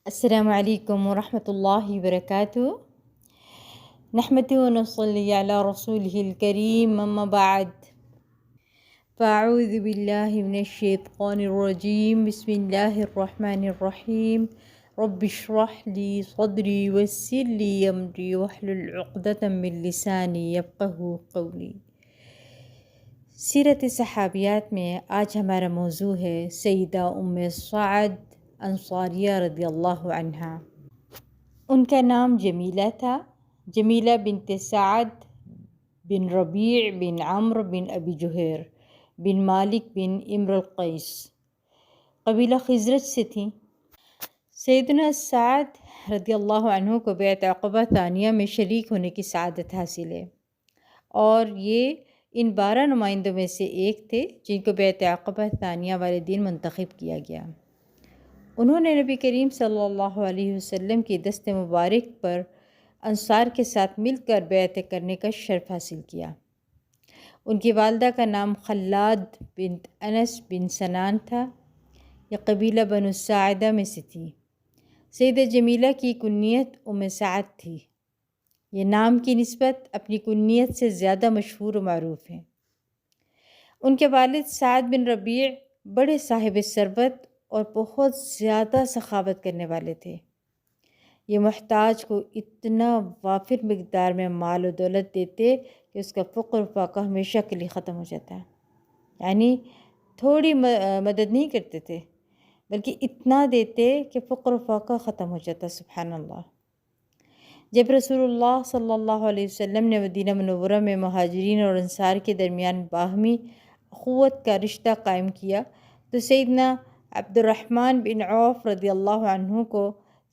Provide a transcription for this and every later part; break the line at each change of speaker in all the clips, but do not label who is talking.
السلام عليكم ورحمة الله وبركاته. نحمده ونصلي على رسوله الكريم، أما بعد، فأعوذ بالله من الشيطان الرجيم. بسم الله الرحمن الرحيم. رب اشرح لي صدري ويسر لي أمري واحلل عقدة من لساني يفقهوا قولي. سیرت صحابیات میں آج ہمارا موضوع ہے سیدہ ام سعد انصاریہ رضی اللہ عنہا۔ ان کا نام جمیلہ تھا، جمیلہ بنت سعد بن ربیع بن عمرو بن ابی جوہیر بن مالک بن امر القیس، قبیلہ خزرج سے تھیں۔ سیدنا سعد رضی اللہ عنہ کو بیعت عقبہ ثانیہ میں شریک ہونے کی سعادت حاصل ہے، اور یہ ان 12 نمائندوں میں سے ایک تھے جن کو بیعت عقبہ ثانیہ والے دن منتخب کیا گیا۔ انہوں نے نبی کریم صلی اللہ علیہ وسلم کی دست مبارک پر انصار کے ساتھ مل کر بیعت کرنے کا شرف حاصل کیا۔ ان کی والدہ کا نام خلاد بنت انس بن سنان تھا۔ یہ قبیلہ بنو ساعدہ میں سے تھی۔ سیدہ جمیلہ کی کنیت ام سعد تھی۔ یہ نام کی نسبت اپنی کنیت سے زیادہ مشہور و معروف ہیں۔ ان کے والد سعد بن ربیع بڑے صاحب ثروت اور بہت زیادہ سخاوت کرنے والے تھے۔ یہ محتاج کو اتنا وافر مقدار میں مال و دولت دیتے کہ اس کا فقر و فاقہ ہمیشہ کے لیے ختم ہو جاتا، یعنی تھوڑی مدد نہیں کرتے تھے بلکہ اتنا دیتے کہ فقر و فاقہ ختم ہو جاتا۔ سبحان اللہ۔ جب رسول اللہ صلی اللہ علیہ وسلم نے مدینہ منورہ میں مہاجرین اور انصار کے درمیان باہمی اخوت کا رشتہ قائم کیا تو سیدنا عبد الرحمن بن عوف رضی اللہ عنہ کو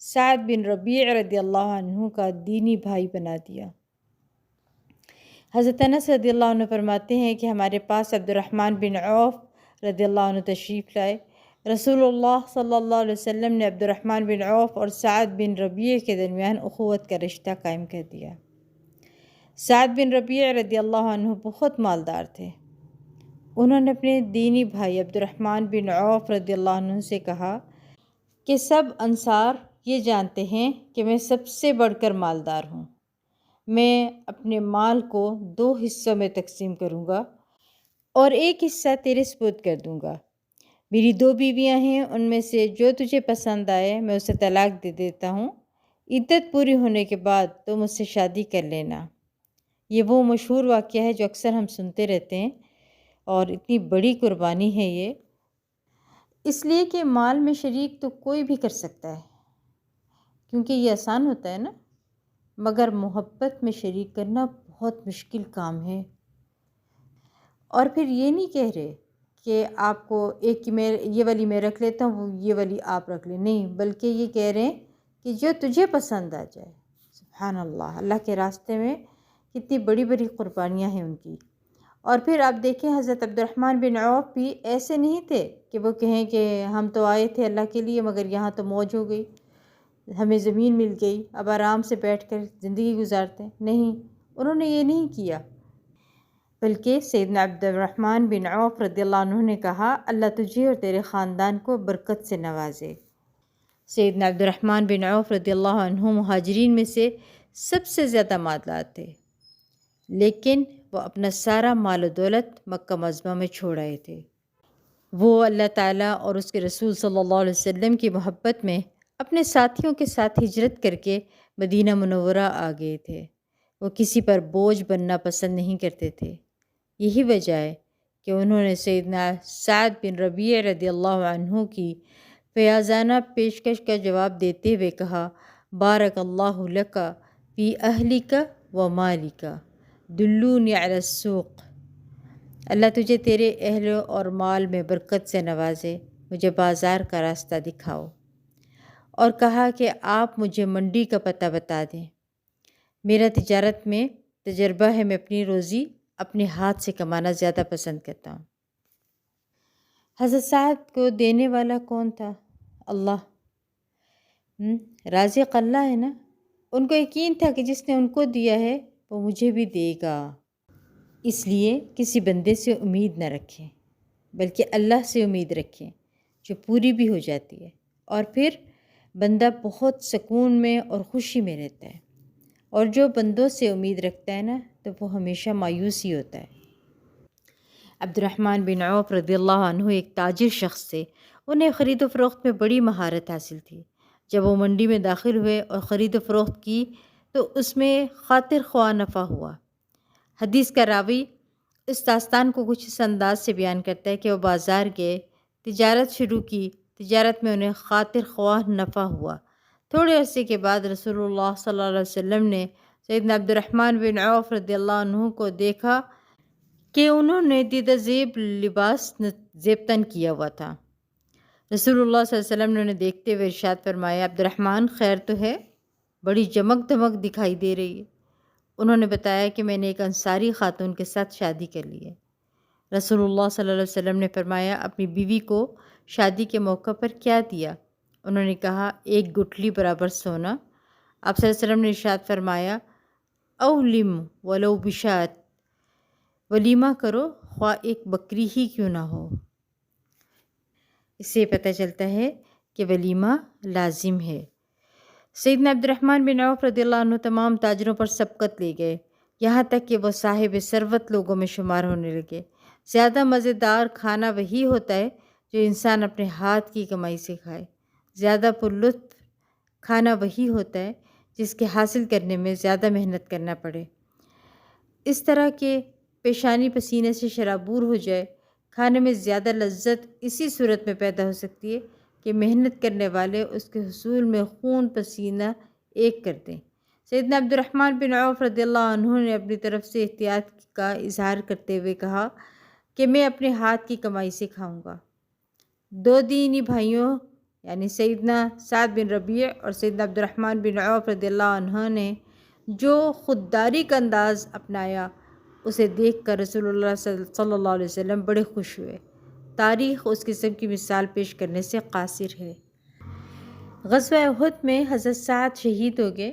سعد بن ربیع رضی اللہ عنہ کا دینی بھائی بنا دیا۔ حضرت انس رضی اللہ عنہ فرماتے ہیں کہ ہمارے پاس عبد الرحمن بن عوف رضی اللہ عنہ تشریف لائے۔ رسول اللہ صلی اللہ علیہ وسلم نے عبد الرحمن بن عوف اور سعد بن ربیع کے درمیان اخوت کا رشتہ قائم کر دیا۔ سعد بن ربیع رضی اللہ عنہ بہت مالدار تھے۔ انہوں نے اپنے دینی بھائی عبد الرحمن بن عوف رضی اللہ عنہ سے کہا کہ سب انصار یہ جانتے ہیں کہ میں سب سے بڑھ کر مالدار ہوں۔ میں اپنے مال کو 2 حصوں میں تقسیم کروں گا اور ایک حصہ تیرے سپرد کر دوں گا۔ میری 2 بیویاں ہیں، ان میں سے جو تجھے پسند آئے میں اسے طلاق دے دیتا ہوں۔ عدت پوری ہونے کے بعد تم مجھ سے شادی کر لینا۔ یہ وہ مشہور واقعہ ہے جو اکثر ہم سنتے رہتے ہیں، اور اتنی بڑی قربانی ہے یہ، اس لیے کہ مال میں شریک تو کوئی بھی کر سکتا ہے کیونکہ یہ آسان ہوتا ہے نا، مگر محبت میں شریک کرنا بہت مشکل کام ہے۔ اور پھر یہ نہیں کہہ رہے کہ آپ کو ایک میں یہ والی میں رکھ لیتا ہوں، یہ والی آپ رکھ لیں، نہیں، بلکہ یہ کہہ رہے ہیں کہ جو تجھے پسند آ جائے۔ سبحان اللہ، اللہ کے راستے میں کتنی بڑی بڑی قربانیاں ہیں ان کی۔ اور پھر آپ دیکھیں حضرت عبد الرحمن بن عوف بھی ایسے نہیں تھے کہ وہ کہیں کہ ہم تو آئے تھے اللہ کے لیے مگر یہاں تو موج ہو گئی، ہمیں زمین مل گئی، اب آرام سے بیٹھ کر زندگی گزارتے ہیں۔ نہیں، انہوں نے یہ نہیں کیا، بلکہ سیدنا عبد الرحمن بن عوف رضی اللہ عنہ نے کہا اللہ تجھے اور تیرے خاندان کو برکت سے نوازے۔ سیدنا عبد الرحمن بن عوف رضی اللہ عنہ مہاجرین میں سے سب سے زیادہ مالدار تھے، لیکن وہ اپنا سارا مال و دولت مکہ معظمہ میں چھوڑ آئے تھے۔ وہ اللہ تعالیٰ اور اس کے رسول صلی اللہ علیہ وسلم کی محبت میں اپنے ساتھیوں کے ساتھ ہجرت کر کے مدینہ منورہ آ گئے تھے۔ وہ کسی پر بوجھ بننا پسند نہیں کرتے تھے۔ یہی وجہ ہے کہ انہوں نے سیدنا سعد بن ربیع رضی اللہ عنہ کی فیاضانہ پیشکش کا جواب دیتے ہوئے کہا بارک اللہ لک فی اہلک و مالک دلونی علی السوق۔ اللہ تجھے تیرے اہل اور مال میں برکت سے نوازے، مجھے بازار کا راستہ دکھاؤ۔ اور کہا کہ آپ مجھے منڈی کا پتہ بتا دیں، میرا تجارت میں تجربہ ہے، میں اپنی روزی اپنے ہاتھ سے کمانا زیادہ پسند کرتا ہوں۔ حضرت سعد کو دینے والا کون تھا؟ اللہ۔ رازق اللہ ہے نا۔ ان کو یقین تھا کہ جس نے ان کو دیا ہے وہ مجھے بھی دے گا، اس لیے کسی بندے سے امید نہ رکھیں بلکہ اللہ سے امید رکھیں جو پوری بھی ہو جاتی ہے، اور پھر بندہ بہت سکون میں اور خوشی میں رہتا ہے، اور جو بندوں سے امید رکھتا ہے نا تو وہ ہمیشہ مایوس ہی ہوتا ہے۔ عبد الرحمن بن عوف رضی اللہ عنہ ایک تاجر شخص تھے۔ انہیں خرید و فروخت میں بڑی مہارت حاصل تھی۔ جب وہ منڈی میں داخل ہوئے اور خرید و فروخت کی تو اس میں خاطر خواہ نفع ہوا۔ حدیث کا راوی اس داستان کو کچھ اس انداز سے بیان کرتا ہے کہ وہ بازار گئے، تجارت شروع کی، تجارت میں انہیں خاطر خواہ نفع ہوا۔ تھوڑے عرصے کے بعد رسول اللہ صلی اللہ علیہ وسلم نے سیدنا عبد الرحمن بن عوف رضی اللہ عنہ کو دیکھا کہ انہوں نے دیدہ زیب لباس زیبتن کیا ہوا تھا۔ رسول اللہ صلی اللہ علیہ وسلم نے انہیں دیکھتے ہوئے ارشاد فرمایا، عبد الرحمن خیر تو ہے؟ بڑی چمک دمک دکھائی دے رہی ہے۔ انہوں نے بتایا کہ میں نے ایک انصاری خاتون کے ساتھ شادی کر لی ہے۔ رسول اللہ صلی اللہ علیہ وسلم نے فرمایا، اپنی بیوی کو شادی کے موقع پر کیا دیا؟ انہوں نے کہا، ایک گٹھلی برابر سونا۔ آپ صلی اللہ علیہ وسلم نے ارشاد فرمایا، اولم ولو بشات، ولیمہ کرو خواہ ایک بکری ہی کیوں نہ ہو۔ اس سے پتہ چلتا ہے کہ ولیمہ لازم ہے۔ سیدنا عبد الرحمن بن عوف رضی اللہ عنہ تمام تاجروں پر سبقت لے گئے، یہاں تک کہ وہ صاحب ثروت لوگوں میں شمار ہونے لگے۔ زیادہ مزیدار کھانا وہی ہوتا ہے جو انسان اپنے ہاتھ کی کمائی سے کھائے۔ زیادہ پرلطف کھانا وہی ہوتا ہے جس کے حاصل کرنے میں زیادہ محنت کرنا پڑے۔ اس طرح کہ پیشانی پسینے سے شرابور ہو جائے۔ کھانے میں زیادہ لذت اسی صورت میں پیدا ہو سکتی ہے کہ محنت کرنے والے اس کے حصول میں خون پسینہ ایک کر دیں۔ سیدنا عبد الرحمن بن عوف رضی اللہ عنہ نے اپنی طرف سے احتیاط کا اظہار کرتے ہوئے کہا کہ میں اپنے ہاتھ کی کمائی سے کھاؤں گا۔ دو دینی بھائیوں یعنی سیدنا سعد بن ربیع اور سیدنا عبد الرحمن بن عوف رضی اللہ عنہ نے جو خودداری کا انداز اپنایا، اسے دیکھ کر رسول اللہ صلی اللہ علیہ وسلم بڑے خوش ہوئے۔ تاریخ اس قسم کی مثال پیش کرنے سے قاصر ہے۔ غزوہ احد میں حضرت سعد شہید ہو گئے۔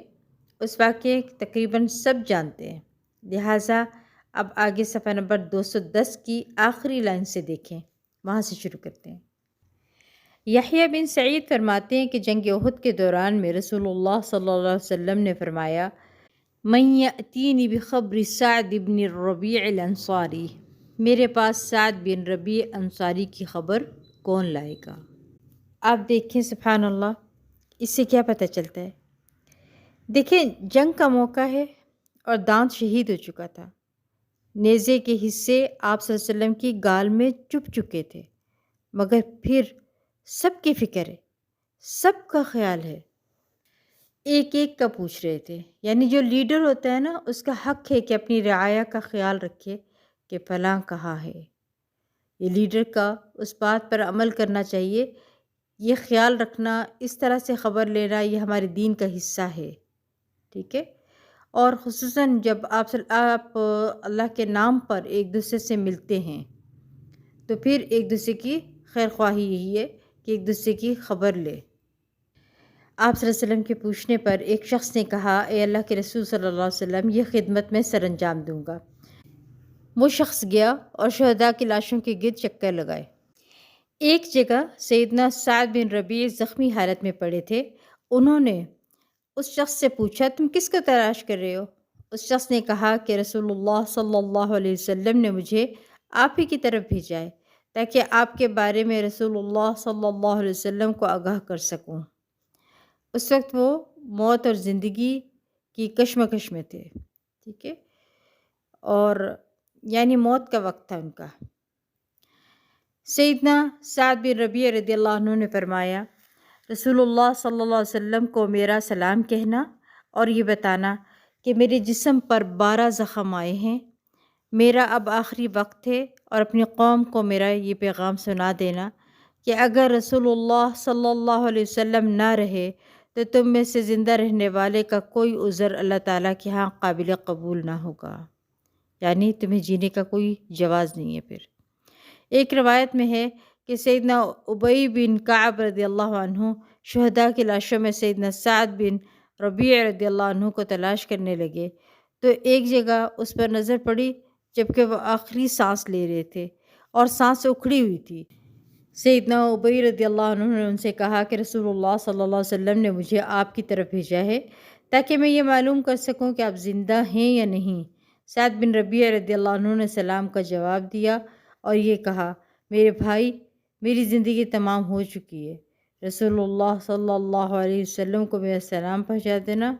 اس واقعے تقریباً سب جانتے ہیں، لہٰذا اب آگے صفحہ نمبر 210 کی آخری لائن سے دیکھیں، وہاں سے شروع کرتے ہیں۔ یحییٰ بن سعید فرماتے ہیں کہ جنگ احد کے دوران میں رسول اللہ صلی اللہ علیہ وسلم نے فرمایا، من یأتینی بخبر سعد بن الربیع الانصاری، میرے پاس سعد بن ربیع انصاری کی خبر کون لائے گا؟ آپ دیکھیں سبحان اللہ، اس سے کیا پتہ چلتا ہے؟ دیکھیں، جنگ کا موقع ہے اور دانت شہید ہو چکا تھا۔ نیزے کے حصے آپ صلی اللہ علیہ وسلم کی گال میں چپ چکے تھے، مگر پھر سب کی فکر ہے، سب کا خیال ہے، ایک ایک کا پوچھ رہے تھے۔ یعنی جو لیڈر ہوتا ہے نا، اس کا حق ہے کہ اپنی رعایا کا خیال رکھے کہ فلاں کہاں ہے۔ یہ لیڈر کا اس بات پر عمل کرنا چاہیے، یہ خیال رکھنا، اس طرح سے خبر لینا، یہ ہمارے دین کا حصہ ہے، ٹھیک ہے؟ اور خصوصاً جب آپ اللہ کے نام پر ایک دوسرے سے ملتے ہیں تو پھر ایک دوسرے کی خیر خواہی یہی ہے کہ ایک دوسرے کی خبر لے۔ آپ صلی اللہ علیہ وسلم کے پوچھنے پر ایک شخص نے کہا، اے اللہ کے رسول صلی اللہ علیہ وسلم، یہ خدمت میں سر انجام دوں گا۔ وہ شخص گیا اور شہداء کی لاشوں کے گرد چکر لگائے۔ ایک جگہ سیدنا سعد بن ربیع زخمی حالت میں پڑے تھے۔ انہوں نے اس شخص سے پوچھا، تم کس کو تلاش کر رہے ہو؟ اس شخص نے کہا کہ رسول اللہ صلی اللہ علیہ وسلم نے مجھے آپ ہی کی طرف بھیجا ہے تاکہ آپ کے بارے میں رسول اللہ صلی اللہ علیہ وسلم کو آگاہ کر سکوں۔ اس وقت وہ موت اور زندگی کی کشمکش میں تھے، ٹھیک ہے، اور یعنی موت کا وقت تھا ان کا۔ سیدنا سعد بن ربیع رضی اللہ عنہ نے فرمایا، رسول اللہ صلی اللہ علیہ وسلم کو میرا سلام کہنا اور یہ بتانا کہ میرے جسم پر 12 زخم آئے ہیں، میرا اب آخری وقت ہے، اور اپنی قوم کو میرا یہ پیغام سنا دینا کہ اگر رسول اللہ صلی اللہ علیہ وسلم نہ رہے تو تم میں سے زندہ رہنے والے کا کوئی عذر اللہ تعالیٰ کے ہاں قابل قبول نہ ہوگا، یعنی تمہیں جینے کا کوئی جواز نہیں ہے۔ پھر ایک روایت میں ہے کہ سیدنا ابی بن کعب رضی اللہ عنہ شہداء کی لاشوں میں سیدنا سعد بن ربیع رضی اللہ عنہ کو تلاش کرنے لگے تو ایک جگہ اس پر نظر پڑی جبکہ وہ آخری سانس لے رہے تھے اور سانس اکھڑی ہوئی تھی۔ سیدنا ابی رضی اللہ عنہ نے ان سے کہا کہ رسول اللہ صلی اللہ علیہ وسلم نے مجھے آپ کی طرف بھیجا ہے تاکہ میں یہ معلوم کر سکوں کہ آپ زندہ ہیں یا نہیں۔ سعد بن ربیعہ رضی اللہ عنہ نے سلام کا جواب دیا اور یہ کہا، میرے بھائی، میری زندگی تمام ہو چکی ہے، رسول اللہ صلی اللہ علیہ وسلم کو میرا سلام پہنچا دینا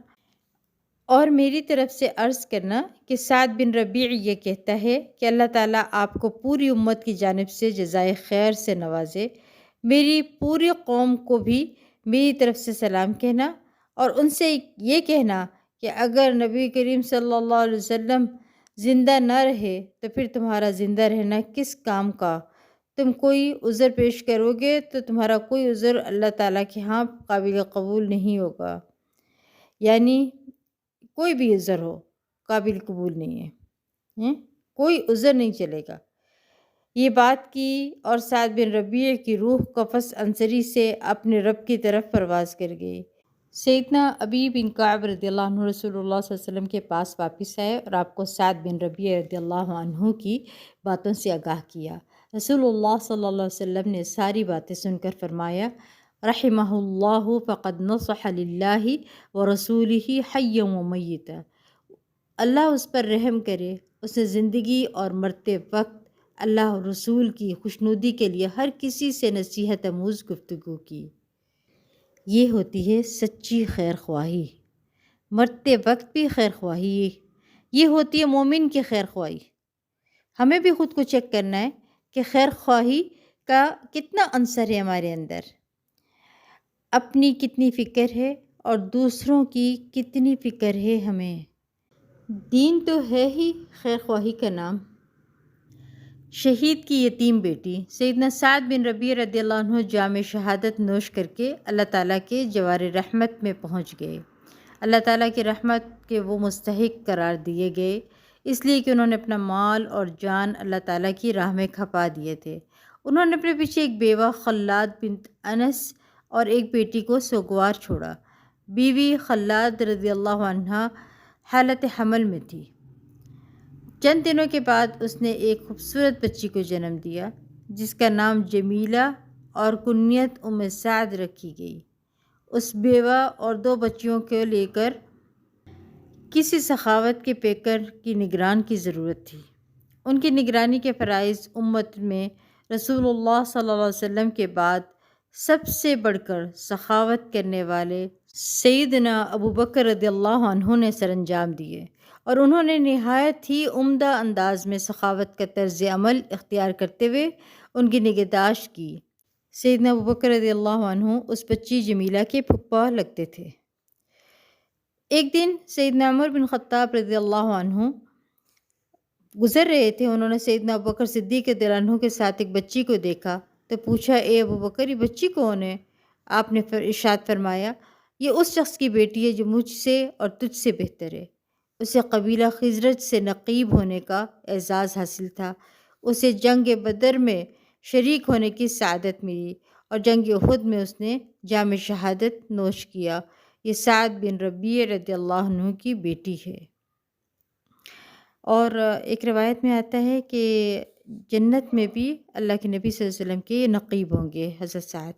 اور میری طرف سے عرض کرنا کہ سعد بن ربیع یہ کہتا ہے کہ اللہ تعالیٰ آپ کو پوری امت کی جانب سے جزائے خیر سے نوازے۔ میری پوری قوم کو بھی میری طرف سے سلام کہنا اور ان سے یہ کہنا کہ اگر نبی کریم صلی اللہ علیہ وسلم زندہ نہ رہے تو پھر تمہارا زندہ رہنا کس کام کا؟ تم کوئی عذر پیش کرو گے تو تمہارا کوئی عذر اللہ تعالیٰ کے ہاں قابل قبول نہیں ہوگا، یعنی کوئی بھی عذر ہو قابل قبول نہیں ہے، کوئی عذر نہیں چلے گا۔ یہ بات کی اور سعد بن ربیع کی روح قفس عنصری سے اپنے رب کی طرف پرواز کر گئی۔ سیدنا ابی بن کعب رضی اللہ عنہ رسول اللہ صلی اللہ علیہ وسلم کے پاس واپس آئے اور آپ کو سعد بن ربیع رضی اللہ عنہ کی باتوں سے آگاہ کیا۔ رسول اللہ صلی اللہ علیہ وسلم نے ساری باتیں سن کر فرمایا، رحمہ اللہ فقد نصح للہ ورسولہ حیا ومیتا، اللہ اس پر رحم کرے، اس نے زندگی اور مرتے وقت اللہ اور رسول کی خوشنودی کے لیے ہر کسی سے نصیحت آموز گفتگو کی۔ یہ ہوتی ہے سچی خیر خواہی، مرتے وقت بھی خیر خواہی، یہ ہوتی ہے مومن کی خیر خواہی۔ ہمیں بھی خود کو چیک کرنا ہے کہ خیر خواہی کا کتنا عنصر ہے ہمارے اندر، اپنی کتنی فکر ہے اور دوسروں کی کتنی فکر ہے ہمیں۔ دین تو ہے ہی خیر خواہی کا نام۔ شہید کی یتیم بیٹی سیدنا سعد بن ربیع رضی اللہ عنہ جام شہادت نوش کر کے اللہ تعالیٰ کے جوار رحمت میں پہنچ گئے۔ اللہ تعالیٰ کی رحمت کے وہ مستحق قرار دیے گئے اس لیے کہ انہوں نے اپنا مال اور جان اللہ تعالیٰ کی راہ میں کھپا دیے تھے۔ انہوں نے اپنے پیچھے ایک بیوہ خلاد بنت انس اور ایک بیٹی کو سوگوار چھوڑا۔ بیوی خلاد رضی اللہ عنہ حالت حمل میں تھی۔ چند دنوں کے بعد اس نے ایک خوبصورت بچی کو جنم دیا جس کا نام جمیلہ اور کنیت ام سعد رکھی گئی۔ اس بیوہ اور 2 بچیوں کو لے کر کسی سخاوت کے پیکر کی نگران کی ضرورت تھی۔ ان کی نگرانی کے فرائض امت میں رسول اللہ صلی اللہ علیہ وسلم کے بعد سب سے بڑھ کر سخاوت کرنے والے سیدنا ابو بکر رضی اللہ عنہ نے سر انجام دیے اور انہوں نے نہایت ہی عمدہ انداز میں سخاوت کا طرز عمل اختیار کرتے ہوئے ان کی نگہداشت کی۔ سیدنا ابو بکر رضی اللہ عنہ اس بچی جمیلہ کے پھپھا لگتے تھے۔ ایک دن سیدنا عمر بن خطاب رضی اللہ عنہ گزر رہے تھے، انہوں نے سیدنا ابو بکر صدیق رضی اللہ عنہ کے ساتھ ایک بچی کو دیکھا تو پوچھا، اے ابو بکر یہ بچی کون ہے؟ آپ نے ارشاد فرمایا، یہ اس شخص کی بیٹی ہے جو مجھ سے اور تجھ سے بہتر ہے۔ اسے قبیلہ خزرج سے نقیب ہونے کا اعزاز حاصل تھا، اسے جنگ بدر میں شریک ہونے کی سعادت ملی اور جنگ احد میں اس نے جام شہادت نوش کیا۔ یہ سعد بن ربیع رضی اللہ عنہ کی بیٹی ہے۔ اور ایک روایت میں آتا ہے کہ جنت میں بھی اللہ کے نبی صلی اللہ علیہ وسلم کے نقیب ہوں گے حضرت سعد۔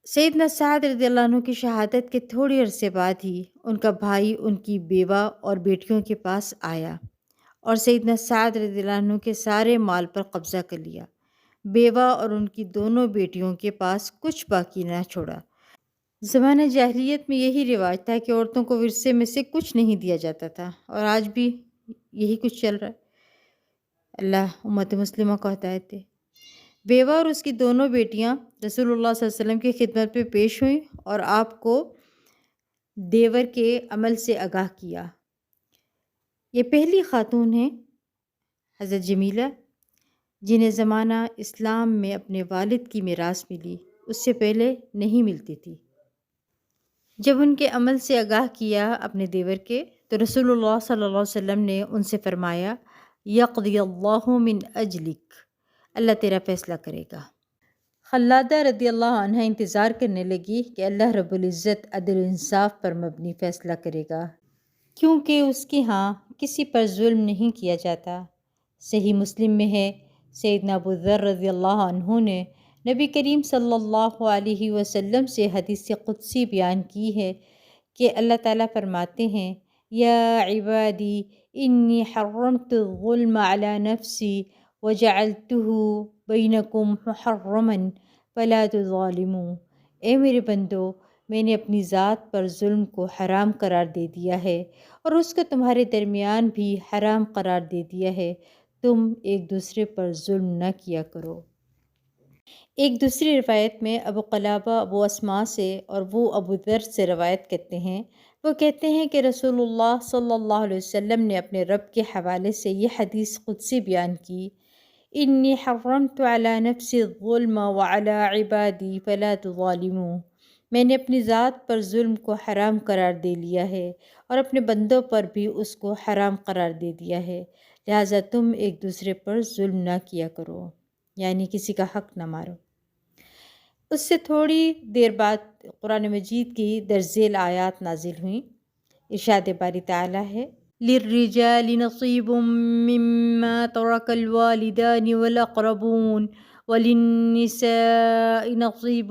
سیدنا سعد رضی اللہ عنہ کی شہادت کے تھوڑے عرصے بعد ہی ان کا بھائی ان کی بیوہ اور بیٹیوں کے پاس آیا اور سیدنا سعد رضی اللہ عنہ کے سارے مال پر قبضہ کر لیا۔ بیوہ اور ان کی دونوں بیٹیوں کے پاس کچھ باقی نہ چھوڑا۔ زمانہ جاہلیت میں یہی رواج تھا کہ عورتوں کو ورثے میں سے کچھ نہیں دیا جاتا تھا اور آج بھی یہی کچھ چل رہا ہے۔ اللہ امت مسلمہ کو ہدایت دے۔ بیوہ اور اس کی دونوں بیٹیاں رسول اللہ صلی اللہ علیہ وسلم کی خدمت میں پیش ہوئیں اور آپ کو دیور کے عمل سے آگاہ کیا۔ یہ پہلی خاتون ہیں حضرت جمیلہ جنہیں زمانہ اسلام میں اپنے والد کی میراث ملی، اس سے پہلے نہیں ملتی تھی۔ جب ان کے عمل سے آگاہ کیا اپنے دیور کے تو رسول اللہ صلی اللہ علیہ وسلم نے ان سے فرمایا، یقضی اللہ من اجلک، اللہ تیرا فیصلہ کرے گا۔ خلادہ رضی اللہ عنہ انتظار کرنے لگی کہ اللہ رب العزت عدل و انصاف پر مبنی فیصلہ کرے گا، کیونکہ اس کے ہاں کسی پر ظلم نہیں کیا جاتا۔ صحیح مسلم میں ہے سیدنا ابو ذر رضی اللہ عنہ نے نبی کریم صلی اللہ علیہ وسلم سے حدیث قدسی بیان کی ہے کہ اللہ تعالیٰ فرماتے ہیں، یا عبادی انی حرمت الظلم علی نفسی وجعلتہ بینکم محرما فلا تظالموا۔ اے میرے بندو، میں نے اپنی ذات پر ظلم کو حرام قرار دے دیا ہے اور اس کو تمہارے درمیان بھی حرام قرار دے دیا ہے، تم ایک دوسرے پر ظلم نہ کیا کرو۔ ایک دوسری روایت میں ابو قلابہ ابو اسماء سے اور وہ ابو ذر سے روایت کرتے ہیں، وہ کہتے ہیں کہ رسول اللہ صلی اللہ علیہ وسلم نے اپنے رب کے حوالے سے یہ حدیث قدسی بیان کی، انی حرمت علی نفسی الظلم وعلی عبادی فلا تظالموا۔ میں نے اپنی ذات پر ظلم کو حرام قرار دے لیا ہے اور اپنے بندوں پر بھی اس کو حرام قرار دے دیا ہے، لہٰذا تم ایک دوسرے پر ظلم نہ کیا کرو، یعنی کسی کا حق نہ مارو۔ اس سے تھوڑی دیر بعد قرآن مجید کی درج ذیل آیات نازل ہوئیں۔ ارشاد باری تعالیٰ ہے، للرجال نصیب مما ترک الوالدان والاقربون وللنساء نصیب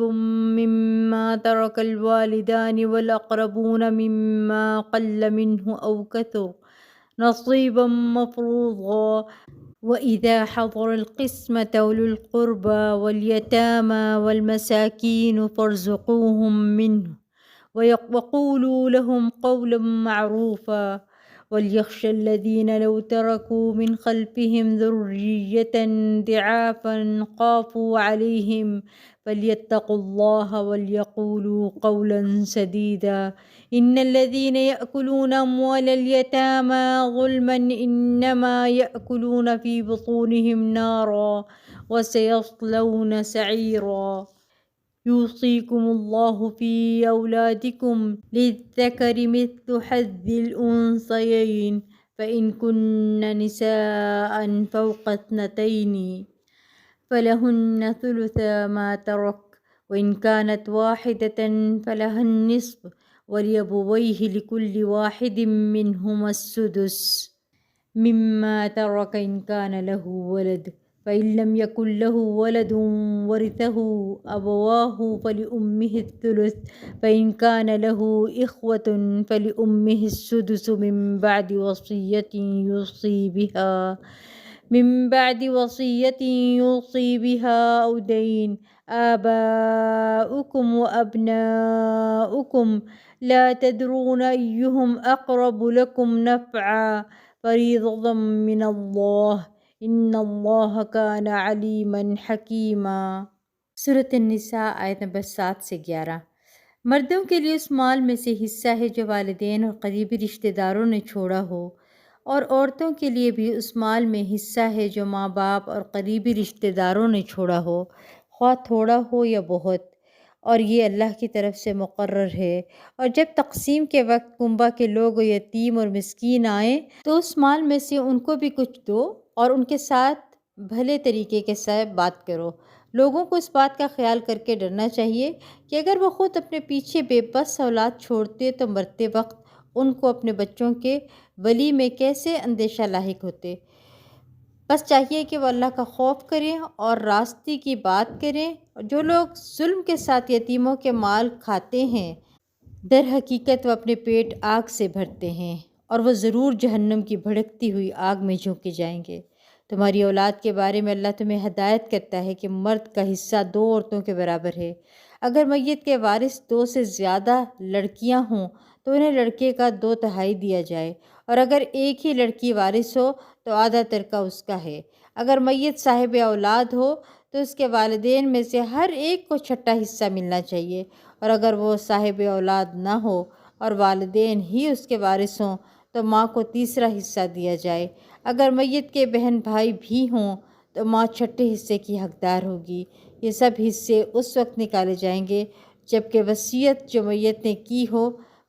مما ترک الوالدان والاقربون مما قل منه او کثر نصیبا مفروضا وَإِذَا حَضَرَ الْقِسْمَةَ أُولُو الْقُرْبَى وَالْيَتَامَى وَالْمَسَاكِينُ فَارْزُقُوهُم مِّنْهُ وَقُولُوا لَهُمْ قَوْلًا مَّعْرُوفًا وَلْيَخْشَ الَّذِينَ لَوْ تَرَكُوا مِنْ خَلْفِهِمْ ذُرِّيَّةً ضِعَافًا خَافُوا عَلَيْهِمْ فَلْيَتَّقُوا اللَّهَ وَلْيَقُولُوا قَوْلًا سَدِيدًا إِنَّ الَّذِينَ يَأْكُلُونَ أَمْوَالَ الْيَتَامَى ظُلْمًا إِنَّمَا يَأْكُلُونَ فِي بُطُونِهِمْ نَارًا وَسَيَصْلَوْنَ سَعِيرًا يُوصِيكُمُ اللَّهُ فِي أَوْلَادِكُمْ لِلذَّكَرِ مِثْلُ حَظِّ الْأُنثَيَيْنِ فَإِن كُنَّ نِسَاءً فَوْقَ اثْنَتَيْنِ فَلَهُنَّ ثُلُثَا مَا تَرَكَ وَإِن كَانَتْ وَاحِدَةً فَلَهَا النِّصْفُ وَلِأَبَوَيْهِ لِكُلِّ وَاحِدٍ مِّنْهُمَا السُّدُسُ مِمَّا تَرَكَ إِن كَانَ لَهُ وَلَدٌ فَإِن لَّمْ يَكُن لَّهُ وَلَدٌ وَرِثَهُ أَبَوَاهُ فَلِأُمِّهِ الثُّلُثُ فَإِن كَانَ لَهُ إِخْوَةٌ فَلِأُمِّهِ السُّدُسُ من بعد وصية يوصي بها أو دين آباؤكم وأبناؤكم لا تدرون أيهم أقرب لكم نفعا فريضة من الله إن الله كان عليما حكيما۔ سورۃ النساء آیت نمبر 7 سے 11۔ مردوں کے لیے اس مال میں سے حصہ ہے جو والدین اور قریبی رشتہ داروں نے چھوڑا ہو، اور عورتوں کے لیے بھی اس مال میں حصہ ہے جو ماں باپ اور قریبی رشتہ داروں نے چھوڑا ہو، خواہ تھوڑا ہو یا بہت، اور یہ اللہ کی طرف سے مقرر ہے۔ اور جب تقسیم کے وقت کنبہ کے لوگ یتیم اور مسکین آئیں تو اس مال میں سے ان کو بھی کچھ دو اور ان کے ساتھ بھلے طریقے کے ساتھ بات کرو۔ لوگوں کو اس بات کا خیال کر کے ڈرنا چاہیے کہ اگر وہ خود اپنے پیچھے بے بس اولاد چھوڑتے تو مرتے وقت ان کو اپنے بچوں کے ولی میں کیسے اندیشہ لاحق ہوتے۔ بس چاہیے کہ وہ اللہ کا خوف کریں اور راستی کی بات کریں۔ جو لوگ ظلم کے ساتھ یتیموں کے مال کھاتے ہیں، در حقیقت وہ اپنے پیٹ آگ سے بھرتے ہیں اور وہ ضرور جہنم کی بھڑکتی ہوئی آگ میں جھونکے جائیں گے۔ تمہاری اولاد کے بارے میں اللہ تمہیں ہدایت کرتا ہے کہ مرد کا حصہ 2 عورتوں کے برابر ہے۔ اگر میت کے وارث 2 سے زیادہ لڑکیاں ہوں تو انہیں لڑکے کا 2/3 دیا جائے، اور اگر ایک ہی لڑکی وارث ہو تو آدھا ترکہ اس کا ہے۔ اگر میت صاحب اولاد ہو تو اس کے والدین میں سے ہر ایک کو 6واں حصہ ملنا چاہیے، اور اگر وہ صاحب اولاد نہ ہو اور والدین ہی اس کے وارث ہوں تو ماں کو 3واں حصہ دیا جائے۔ اگر میت کے بہن بھائی بھی ہوں تو ماں 6 حصے کی حقدار ہوگی۔ یہ سب حصے اس وقت نکالے جائیں گے جب کہ وصیت جو میت نے کی ہو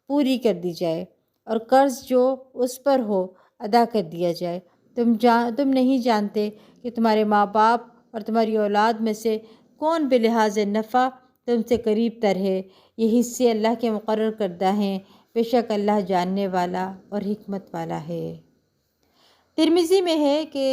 پوری کر دی جائے اور قرض جو اس پر ہو ادا کر دیا جائے۔ تم نہیں جانتے کہ تمہارے ماں باپ اور تمہاری اولاد میں سے کون بلحاظ نفع تم سے قریب تر ہے۔ یہ حصے اللہ کے مقرر کردہ ہیں، بے شک اللہ جاننے والا اور حکمت والا ہے۔ ترمذی میں ہے کہ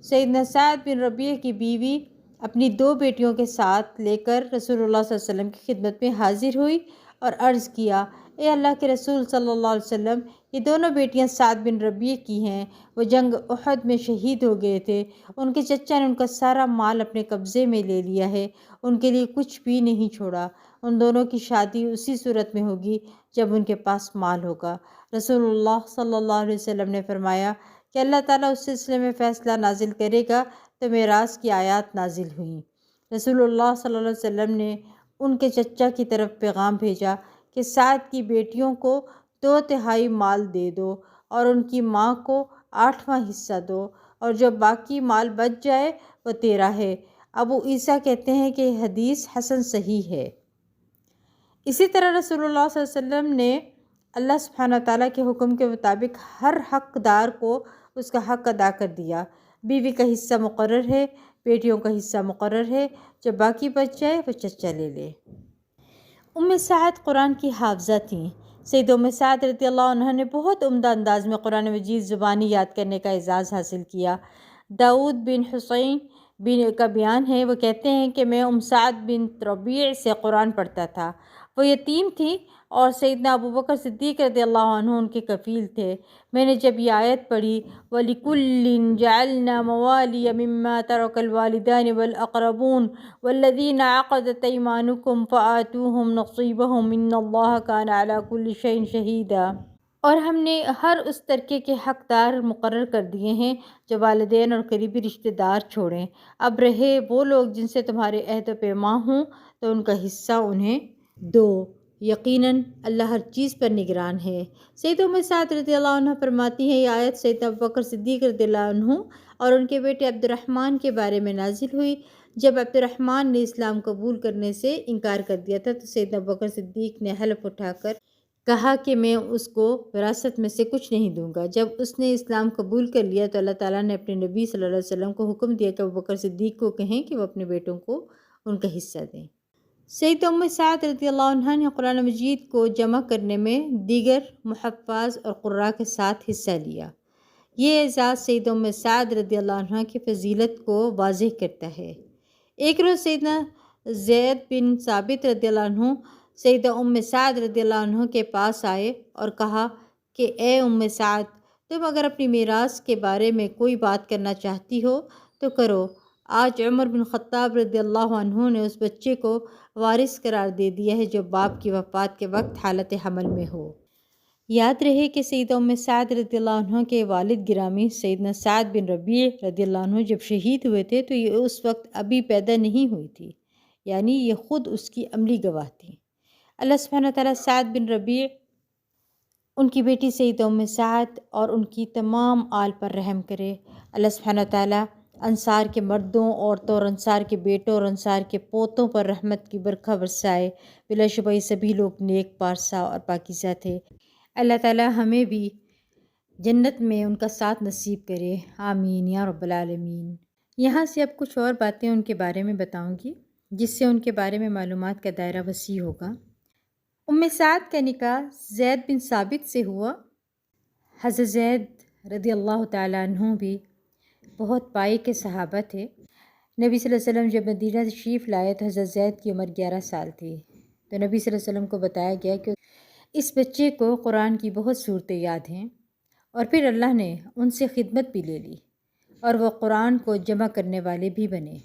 سیدنا سعد بن ربیع کی بیوی اپنی 2 بیٹیوں کے ساتھ لے کر رسول اللہ صلی اللہ علیہ وسلم کی خدمت میں حاضر ہوئی اور عرض کیا، اے اللہ کے رسول صلی اللہ علیہ وسلم، یہ دونوں بیٹیاں سعد بن ربیع کی ہیں، وہ جنگ احد میں شہید ہو گئے تھے، ان کے چچا نے ان کا سارا مال اپنے قبضے میں لے لیا ہے، ان کے لیے کچھ بھی نہیں چھوڑا، ان دونوں کی شادی اسی صورت میں ہوگی جب ان کے پاس مال ہوگا۔ رسول اللہ صلی اللہ علیہ وسلم نے فرمایا کہ اللہ تعالیٰ اس سلسلے میں فیصلہ نازل کرے گا، تو میراث کی آیات نازل ہوئیں۔ رسول اللہ صلی اللہ علیہ وسلم نے ان کے چچا کی طرف پیغام بھیجا کہ سعد کی بیٹیوں کو 2/3 مال دے دو اور ان کی ماں کو 8واں حصہ دو، اور جو باقی مال بچ جائے وہ تیرا ہے۔ ابو عیسیٰ کہتے ہیں کہ یہ حدیث حسن صحیح ہے۔ اسی طرح رسول اللہ صلی اللہ علیہ وسلم نے اللہ سبحانہ تعالیٰ کے حکم کے مطابق ہر حقدار کو اس کا حق ادا کر دیا۔ بیوی کا حصہ مقرر ہے، بیٹیوں کا حصہ مقرر ہے، جو باقی بچ جائے وہ چچا لے لے۔ سعد قرآن کی حافظہ تھیں۔ سید سعد رضی اللہ عنہ نے بہت عمدہ انداز میں قرآن مجید زبانی یاد کرنے کا اعزاز حاصل کیا۔ داؤد بن حسین کا بیان ہے، وہ کہتے ہیں کہ میں سعد بن ربیع سے قرآن پڑھتا تھا، وہ یتیم تھی اور سیدنا ابوبکر صدیق رضی اللہ عنہ ان کے کفیل تھے۔ میں نے جب یہ آیت پڑھی وَلِكُلٍّ جَعَلْنَا مَوَالِيَ مِمَّا تَرَكَ الْوَالِدَانِ وَالْأَقْرَبُونَ وَالَّذِينَ عَقَدَتْ أَيْمَانُكُمْ فَآتُوهُمْ نَصِيبَهُمْ إِنَّ اللَّهَ كَانَ عَلَى كُلِّ شَيْءٍ شَهِيدًا۔ اور ہم نے ہر اس ترکے کے حقدار مقرر کر دیے ہیں جو والدین اور قریبی رشتہ دار چھوڑیں۔ اب رہے وہ لوگ جن سے تمہارے عہد و پیمان ہوں تو ان کا حصہ انہیں دو، یقیناً اللہ ہر چیز پر نگران ہے۔ سید سعد رضی اللہ عنہ فرماتی ہیں، یہ آیت سید ابوبکر صدیق رضی اللہ عنہ اور ان کے بیٹے عبد الرحمن کے بارے میں نازل ہوئی۔ جب عبد الرحمن نے اسلام قبول کرنے سے انکار کر دیا تھا تو سید ابوبکر صدیق نے حلف اٹھا کر کہا کہ میں اس کو وراثت میں سے کچھ نہیں دوں گا۔ جب اس نے اسلام قبول کر لیا تو اللہ تعالیٰ نے اپنے نبی صلی اللہ علیہ وسلم کو حکم دیا کہ ابوبکر صدیق کو کہیں کہ وہ اپنے بیٹوں کو ان کا حصہ دیں۔ سید سعد رضی اللہ عنہ نے قرآن مجید کو جمع کرنے میں دیگر محفظ اور قراء کے ساتھ حصہ لیا۔ یہ اعزاز سید سعد رضی اللہ عنہ کی فضیلت کو واضح کرتا ہے۔ ایک روز سیدنا زید بن ثابت رضی اللہ عنہ سیدہ سعد رضی اللہ عنہ کے پاس آئے اور کہا کہ اے سعد، تم اگر اپنی میراث کے بارے میں کوئی بات کرنا چاہتی ہو تو کرو۔ آج عمر بن خطاب رضی اللہ عنہ نے اس بچے کو وارث قرار دے دیا ہے جو باپ کی وفات کے وقت حالت حمل میں ہو۔ یاد رہے کہ سیدہ سعد رضی اللہ عنہ کے والد گرامی سیدنا سعد بن ربیع رضی اللہ عنہ جب شہید ہوئے تھے تو یہ اس وقت ابھی پیدا نہیں ہوئی تھی، یعنی یہ خود اس کی عملی گواہ تھی۔ اللہ سبحانہ تعالیٰ سعد بن ربیع، ان کی بیٹی سیدہ سعد اور ان کی تمام آل پر رحم کرے۔ اللہ سبحانہ تعالیٰ انصار کے مردوں، عورتوں اور انصار کے بیٹوں اور انصار کے پوتوں پر رحمت کی برکھا برسائے۔ بلا شبہ یہ سبھی لوگ نیک، پارسا اور پاکیزہ تھے۔ اللہ تعالیٰ ہمیں بھی جنت میں ان کا ساتھ نصیب کرے، آمین یا رب العالمین۔ یہاں سے اب کچھ اور باتیں ان کے بارے میں بتاؤں گی جس سے ان کے بارے میں معلومات کا دائرہ وسیع ہوگا۔ سعد کا نکاح زید بن ثابت سے ہوا۔ حضرت زید رضی اللہ تعالیٰ عنہ بھی بہت پائے کے صحابہ تھے۔ نبی صلی اللہ علیہ وسلم جب مدینہ تشریف لائے تو حضرت زید کی عمر 11 سال تھی، تو نبی صلی اللہ علیہ وسلم کو بتایا گیا کہ اس بچے کو قرآن کی بہت صورتیں یاد ہیں، اور پھر اللہ نے ان سے خدمت بھی لے لی اور وہ قرآن کو جمع کرنے والے بھی بنے۔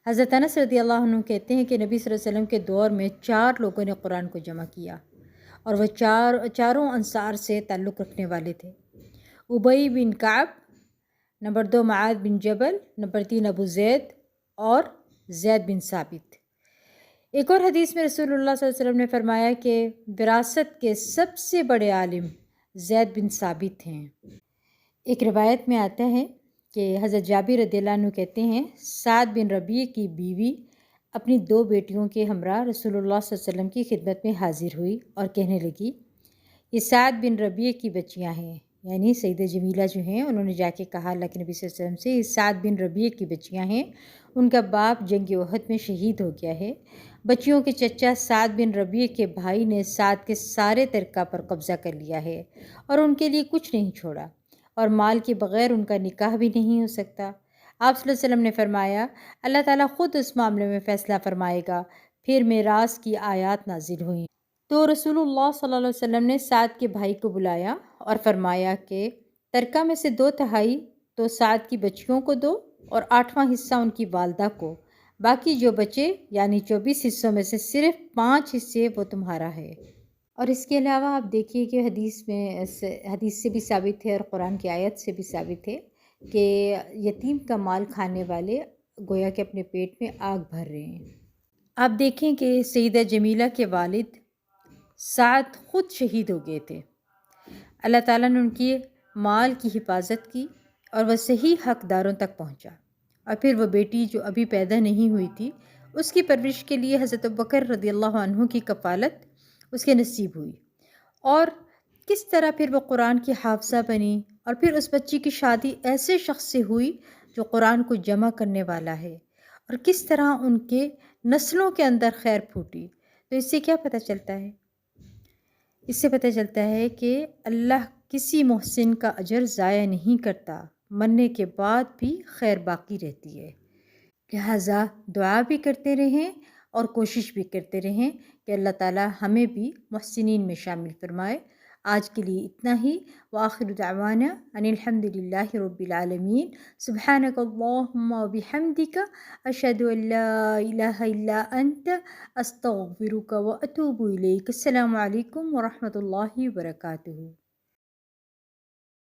حضرت انس رضی اللہ عنہ کہتے ہیں کہ نبی صلی اللہ علیہ وسلم کے دور میں 4 لوگوں نے قرآن کو جمع کیا اور وہ چاروں انصار سے تعلق رکھنے والے تھے۔ ابی بن کعب، نمبر 2 معاذ بن جبل، نمبر 3 ابو زید اور زید بن ثابت۔ ایک اور حدیث میں رسول اللہ صلی اللہ علیہ وسلم نے فرمایا کہ وراثت کے سب سے بڑے عالم زید بن ثابت ہیں۔ ایک روایت میں آتا ہے کہ حضرت جابر رضی اللہ عنہ کہتے ہیں، سعد بن ربیع کی بیوی اپنی 2 بیٹیوں کے ہمراہ رسول اللہ صلی اللہ علیہ وسلم کی خدمت میں حاضر ہوئی اور کہنے لگی، یہ سعد بن ربیع کی بچیاں ہیں، یعنی سیدہ جمیلہ جو ہیں انہوں نے جا کے کہا اللہ کے نبی صلی اللہ علیہ وسلم سے، یہ سعد بن ربیع کی بچیاں ہیں، ان کا باپ جنگ احد میں شہید ہو گیا ہے۔ بچیوں کے چچا سعد بن ربیع کے بھائی نے سعد کے سارے ترکہ پر قبضہ کر لیا ہے اور ان کے لیے کچھ نہیں چھوڑا، اور مال کے بغیر ان کا نکاح بھی نہیں ہو سکتا۔ آپ صلی اللہ علیہ وسلم نے فرمایا اللہ تعالیٰ خود اس معاملے میں فیصلہ فرمائے گا۔ پھر میراث کی آیات نازل ہوئیں تو رسول اللہ صلی اللہ علیہ وسلم نے سعد کے بھائی کو بلایا اور فرمایا کہ ترکہ میں سے 2/3 تو سعد کی بچیوں کو دو اور 8واں حصہ ان کی والدہ کو، باقی جو بچے یعنی 24 حصوں میں سے صرف 5 حصے وہ تمہارا ہے۔ اور اس کے علاوہ آپ دیکھیے کہ حدیث سے بھی ثابت ہے اور قرآن کی آیت سے بھی ثابت ہے کہ یتیم کا مال کھانے والے گویا کہ اپنے پیٹ میں آگ بھر رہے ہیں۔ آپ دیکھیں کہ سیدہ جمیلہ کے والد سعد خود شہید ہو گئے تھے۔ اللہ تعالیٰ نے ان کی مال کی حفاظت کی اور وہ صحیح حقداروں تک پہنچا، اور پھر وہ بیٹی جو ابھی پیدا نہیں ہوئی تھی اس کی پرورش کے لیے حضرت ابوبکر رضی اللہ عنہ کی کفالت اس کے نصیب ہوئی، اور کس طرح پھر وہ قرآن کی حافظہ بنی، اور پھر اس بچی کی شادی ایسے شخص سے ہوئی جو قرآن کو جمع کرنے والا ہے، اور کس طرح ان کے نسلوں کے اندر خیر پھوٹی۔ تو اس سے کیا پتہ چلتا ہے؟ اس سے پتہ چلتا ہے کہ اللہ کسی محسن کا اجر ضائع نہیں کرتا، مرنے کے بعد بھی خیر باقی رہتی ہے۔ لہٰذا دعا بھی کرتے رہیں اور کوشش بھی کرتے رہیں کہ اللہ تعالیٰ ہمیں بھی محسنین میں شامل فرمائے۔ آج کے لیے اتنا ہی، وآخر دعوانا ان الحمد للہ رب العالمین، سبحانک اللہم و بحمدک، اشہد ان لا الہ الا انت، استغفرک و اتوب الیک۔ السلام علیکم ورحمۃ اللہ وبرکاتہ۔